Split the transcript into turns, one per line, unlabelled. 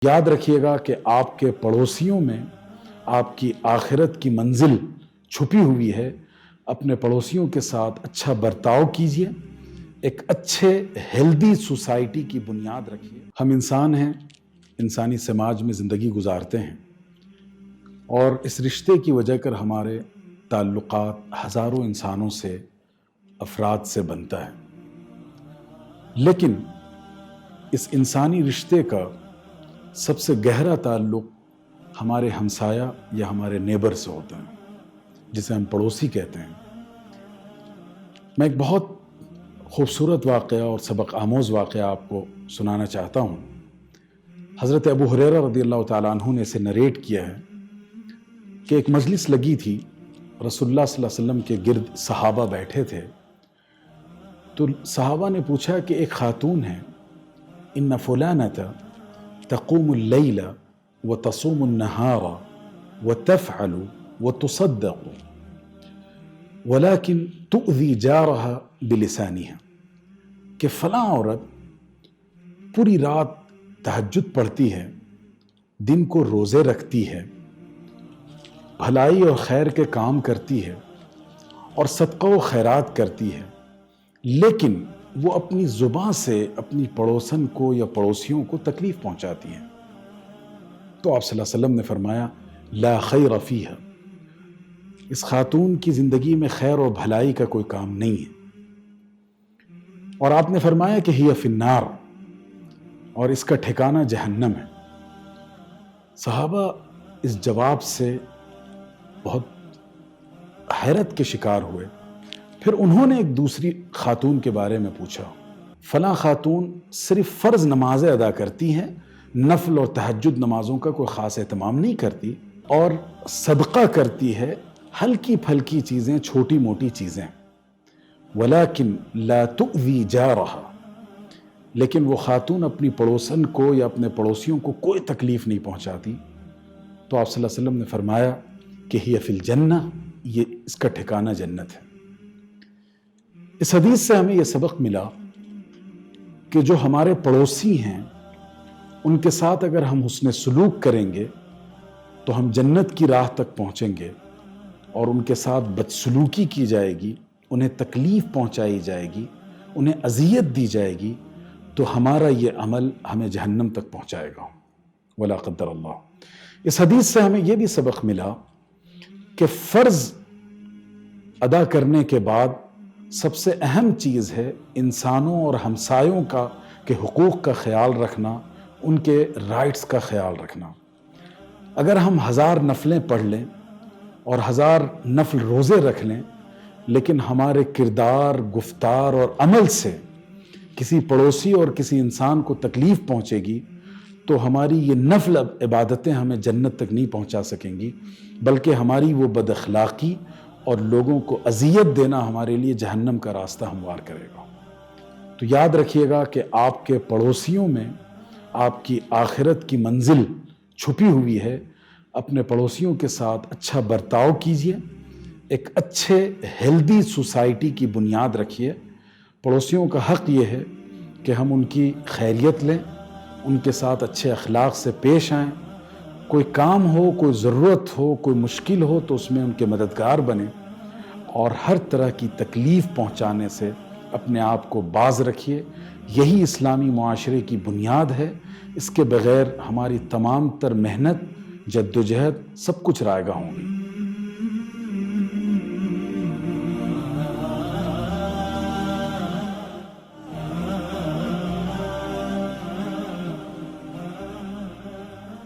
یاد رکھیے گا کہ آپ کے پڑوسیوں میں آپ کی آخرت کی منزل چھپی ہوئی ہے۔ اپنے پڑوسیوں کے ساتھ اچھا برتاؤ کیجئے، ایک اچھے ہیلدی سوسائٹی کی بنیاد رکھیے۔ ہم انسان ہیں، انسانی سماج میں زندگی گزارتے ہیں، اور اس رشتے کی وجہ کر ہمارے تعلقات ہزاروں انسانوں سے، افراد سے بنتا ہے، لیکن اس انسانی رشتے کا سب سے گہرا تعلق ہمارے ہمسایہ یا ہمارے نیبر سے ہوتا ہے، جسے ہم پڑوسی کہتے ہیں۔ میں ایک بہت خوبصورت واقعہ اور سبق آموز واقعہ آپ کو سنانا چاہتا ہوں۔ حضرت ابو ہریرہ رضی اللہ تعالیٰ عنہ نے اسے نریٹ کیا ہے کہ ایک مجلس لگی تھی، رسول اللہ صلی اللہ علیہ وسلم کے گرد صحابہ بیٹھے تھے، تو صحابہ نے پوچھا کہ ایک خاتون ہے، ان فلانۃ تقوم اللیل وتصوم النہار وتفعل وتصدق ولكن تؤذی جارها بلسانها، کہ فلاں عورت پوری رات تہجد پڑھتی ہے، دن کو روزے رکھتی ہے، بھلائی اور خیر کے کام کرتی ہے اور صدقہ و خیرات کرتی ہے، لیکن وہ اپنی زبان سے اپنی پڑوسن کو یا پڑوسیوں کو تکلیف پہنچاتی ہیں۔ تو آپ صلی اللہ علیہ وسلم نے فرمایا لا خیر فیہا، اس خاتون کی زندگی میں خیر و بھلائی کا کوئی کام نہیں ہے، اور آپ نے فرمایا کہ ہی فی النار، اور اس کا ٹھکانہ جہنم ہے۔ صحابہ اس جواب سے بہت حیرت کے شکار ہوئے۔ پھر انہوں نے ایک دوسری خاتون کے بارے میں پوچھا، فلاں خاتون صرف فرض نمازیں ادا کرتی ہیں، نفل اور تہجد نمازوں کا کوئی خاص اہتمام نہیں کرتی، اور صدقہ کرتی ہے، ہلکی پھلکی چیزیں، چھوٹی موٹی چیزیں، ولیکن لا تؤذی جارہا، لیکن وہ خاتون اپنی پڑوسن کو یا اپنے پڑوسیوں کو کوئی تکلیف نہیں پہنچاتی۔ تو آپ صلی اللہ علیہ وسلم نے فرمایا کہ ہی فی الجنہ، یہ اس کا ٹھکانہ جنت ہے۔ اس حدیث سے ہمیں یہ سبق ملا کہ جو ہمارے پڑوسی ہیں، ان کے ساتھ اگر ہم حسن سلوک کریں گے تو ہم جنت کی راہ تک پہنچیں گے، اور ان کے ساتھ بدسلوکی کی جائے گی، انہیں تکلیف پہنچائی جائے گی، انہیں اذیت دی جائے گی، تو ہمارا یہ عمل ہمیں جہنم تک پہنچائے گا، ولا قدر اللہ۔ اس حدیث سے ہمیں یہ بھی سبق ملا کہ فرض ادا کرنے کے بعد سب سے اہم چیز ہے انسانوں اور ہمسایوں کا کے حقوق کا خیال رکھنا، ان کے رائٹس کا خیال رکھنا۔ اگر ہم 1000 نفلیں پڑھ لیں اور 1000 نفل روزے رکھ لیں، لیکن ہمارے کردار، گفتار اور عمل سے کسی پڑوسی اور کسی انسان کو تکلیف پہنچے گی، تو ہماری یہ نفل عبادتیں ہمیں جنت تک نہیں پہنچا سکیں گی، بلکہ ہماری وہ بد اخلاقی اور لوگوں کو اذیت دینا ہمارے لیے جہنم کا راستہ ہموار کرے گا۔ تو یاد رکھیے گا کہ آپ کے پڑوسیوں میں آپ کی آخرت کی منزل چھپی ہوئی ہے۔ اپنے پڑوسیوں کے ساتھ اچھا برتاؤ کیجئے، ایک اچھے ہیلدی سوسائٹی کی بنیاد رکھیے۔ پڑوسیوں کا حق یہ ہے کہ ہم ان کی خیریت لیں، ان کے ساتھ اچھے اخلاق سے پیش آئیں، کوئی کام ہو، کوئی ضرورت ہو، کوئی مشکل ہو تو اس میں ان کے مددگار بنیں، اور ہر طرح کی تکلیف پہنچانے سے اپنے آپ کو باز رکھیے۔ یہی اسلامی معاشرے کی بنیاد ہے۔ اس کے بغیر ہماری تمام تر محنت، جدوجہد، سب کچھ رائگاں ہوں گی۔